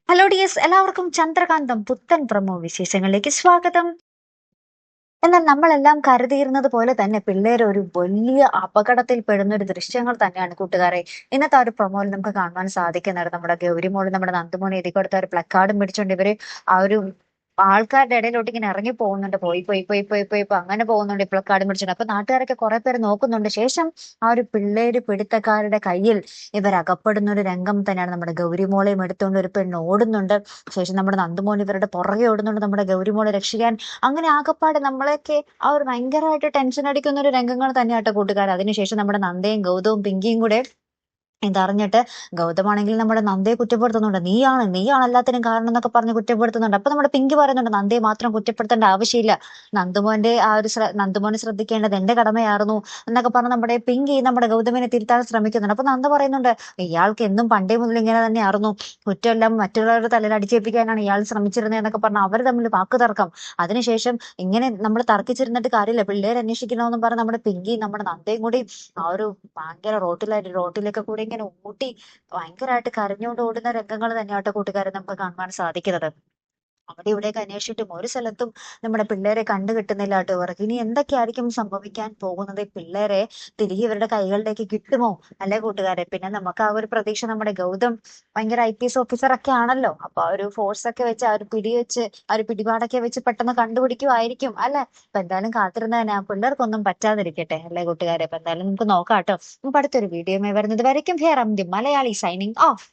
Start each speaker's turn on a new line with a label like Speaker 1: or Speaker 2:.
Speaker 1: Hello dears, എല്ലാവർക്കും ചന്ദ്രകാന്തം പുത്തൻ promo വിശേഷങ്ങളിലേക്ക് സ്വാഗതം. എന്നാൽ നമ്മളെല്ലാം കരുതിയിരുന്നത് പോലെ തന്നെ പിള്ളേർ ഒരു വലിയ അപകടത്തിൽ പെടുന്ന ഒരു ദൃശ്യങ്ങൾ തന്നെയാണ് കൂട്ടുകാരെ ഇന്നത്തെ ആ ഒരു പ്രൊമോയിൽ നമുക്ക് കാണുവാൻ സാധിക്കുന്നത്. നമ്മുടെ ഗൗരിമോള് നമ്മുടെ നന്ദുമോനെ എഴുതി കൊടുത്ത ഒരു പ്ലക്കാർഡും പിടിച്ചുകൊണ്ട് ഇവര് ആ ഒരു ആൾക്കാരുടെ ഇടയിലോട്ട് ഇങ്ങനെ ഇറങ്ങി പോകുന്നുണ്ട്. പോയി പോയി പോയി പോയി പോയി ഇപ്പൊ അങ്ങനെ പോകുന്നുണ്ട്. പ്ലക്കാർഡും പിടിച്ചിട്ടുണ്ട്. അപ്പൊ നാട്ടുകാരൊക്കെ കുറെ പേര് നോക്കുന്നുണ്ട്. ശേഷം ആ ഒരു പിള്ളേര് പിടുത്തക്കാരുടെ കയ്യിൽ ഇവർ അകപ്പെടുന്ന ഒരു രംഗം തന്നെയാണ്. നമ്മുടെ ഗൗരിമോളെയും എടുത്തുകൊണ്ട് ഒരു പെണ്ണ് ഓടുന്നുണ്ട്. ശേഷം നമ്മുടെ നന്ദുമോൻ ഇവരുടെ പുറകെ ഓടുന്നുണ്ട് നമ്മുടെ ഗൗരിമോളെ രക്ഷിക്കാൻ. അങ്ങനെ ആകപ്പാടെ നമ്മളെയൊക്കെ ആ ഒരു ഭയങ്കരമായിട്ട് ടെൻഷൻ അടിക്കുന്ന ഒരു രംഗങ്ങൾ തന്നെയാട്ടോ കൂട്ടുകാർ. അതിനുശേഷം നമ്മുടെ നന്ദയും ഗൗതവും പിങ്കിയും കൂടെ ഇതറിഞ്ഞിട്ട് ഗൗതമാണെങ്കിൽ നമ്മുടെ നന്ദയെ കുറ്റപ്പെടുത്തുന്നുണ്ട്. നീയാണ് എല്ലാത്തിനും കാരണം എന്നൊക്കെ പറഞ്ഞ് കുറ്റപ്പെടുത്തുന്നുണ്ട്. അപ്പൊ നമ്മുടെ പിങ്കി പറയുന്നുണ്ട് നന്ദയെ മാത്രം കുറ്റപ്പെടുത്തേണ്ട ആവശ്യമില്ല. നന്ദുമോനെ ശ്രദ്ധിക്കേണ്ടത് എന്റെ കടമയായിരുന്നു എന്നൊക്കെ പറഞ്ഞ് നമ്മുടെ പിങ്കി നമ്മുടെ ഗൗതമിനെ തിരുത്താൻ ശ്രമിക്കുന്നുണ്ട്. അപ്പൊ നന്ദ പറയുന്നുണ്ട് ഇയാൾക്ക് എന്നും പണ്ടേ മുതൽ ഇങ്ങനെ തന്നെയായിരുന്നു. കുറ്റമെല്ലാം മറ്റുള്ളവരുടെ തലയിൽ അടിച്ചേൽപ്പിക്കാനാണ് ഇയാൾ ശ്രമിച്ചിരുന്നത് എന്നൊക്കെ പറഞ്ഞ് അവർ തമ്മിൽ വാക്ക് തർക്കം. അതിനുശേഷം ഇങ്ങനെ നമ്മൾ തർക്കിച്ചിരുന്നിട്ട് കാര്യമില്ല, പിള്ളേരെ അന്വേഷിക്കണമെന്നും പറഞ്ഞ് നമ്മുടെ പിങ്കി നമ്മുടെ നന്ദയും കൂടി ആ ഒരു ഭയങ്കര റോട്ടിലൊക്കെ കൂടി ഇങ്ങനെ ഊട്ടി ഭയങ്കരമായിട്ട് കരഞ്ഞുകൊണ്ട് ഓടുന്ന രംഗങ്ങൾ തന്നെയാട്ടോ കൂട്ടുകാരെ നമുക്ക് കാണുവാൻ സാധിക്കുന്നത്. അവിടെ ഇവിടെയൊക്കെ അന്വേഷിച്ചിട്ടും ഒരു സ്ഥലത്തും നമ്മുടെ പിള്ളേരെ കണ്ടു കിട്ടുന്നില്ല കേട്ടോ ഇവർക്ക്. ഇനി എന്തൊക്കെയായിരിക്കും സംഭവിക്കാൻ പോകുന്നത്? ഈ പിള്ളേരെ തിരികെ ഇവരുടെ കൈകളിലേക്ക് കിട്ടുമോ അല്ലെ കൂട്ടുകാരെ? പിന്നെ നമുക്ക് ആ ഒരു പ്രതീക്ഷ, നമ്മുടെ ഗൗതം ഭയങ്കര IPS ഓഫീസർ ഒക്കെ ആണല്ലോ. അപ്പൊ ആ ഒരു ഫോഴ്സ് ഒക്കെ വെച്ച് ആ ഒരു പിടിപാടൊക്കെ വെച്ച് പെട്ടെന്ന് കണ്ടുപിടിക്കുമായിരിക്കും അല്ലെ. അപ്പൊ എന്തായാലും കാത്തിരുന്ന തന്നെ ആ പിള്ളേർക്കൊന്നും പറ്റാതിരിക്കട്ടെ അല്ലെ കൂട്ടുകാരെ. അപ്പൊ എന്തായാലും നമുക്ക് നോക്കാം കേട്ടോ. നമുക്ക് അടുത്തൊരു വീഡിയോ വരുന്നത് വരയ്ക്കും ഹിയർ മലയാളി സൈനിങ് ഓഫ്.